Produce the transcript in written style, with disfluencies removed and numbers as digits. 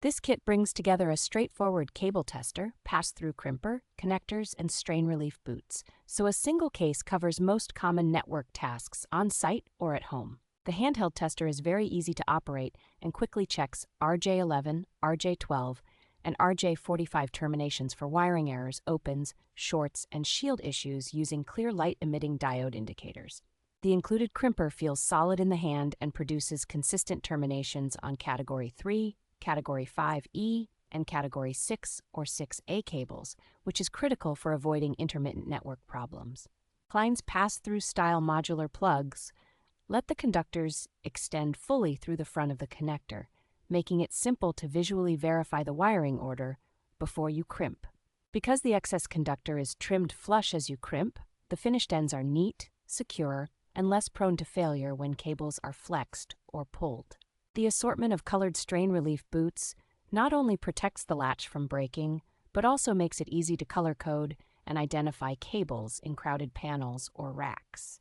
This kit brings together a straightforward cable tester, pass-through crimper, connectors, and strain relief boots, so a single case covers most common network tasks on-site or at home. The handheld tester is very easy to operate and quickly checks RJ11, RJ12, and RJ45 terminations for wiring errors, opens, shorts, and shield issues using clear light-emitting diode indicators. The included crimper feels solid in the hand and produces consistent terminations on Category 3, Category 5E, and Category 6 or 6A cables, which is critical for avoiding intermittent network problems. KLEIN's pass-through style modular plugs let the conductors extend fully through the front of the connector, making it simple to visually verify the wiring order before you crimp. Because the excess conductor is trimmed flush as you crimp, the finished ends are neat, secure, and less prone to failure when cables are flexed or pulled. The assortment of colored strain relief boots not only protects the latch from breaking, but also makes it easy to color code and identify cables in crowded panels or racks.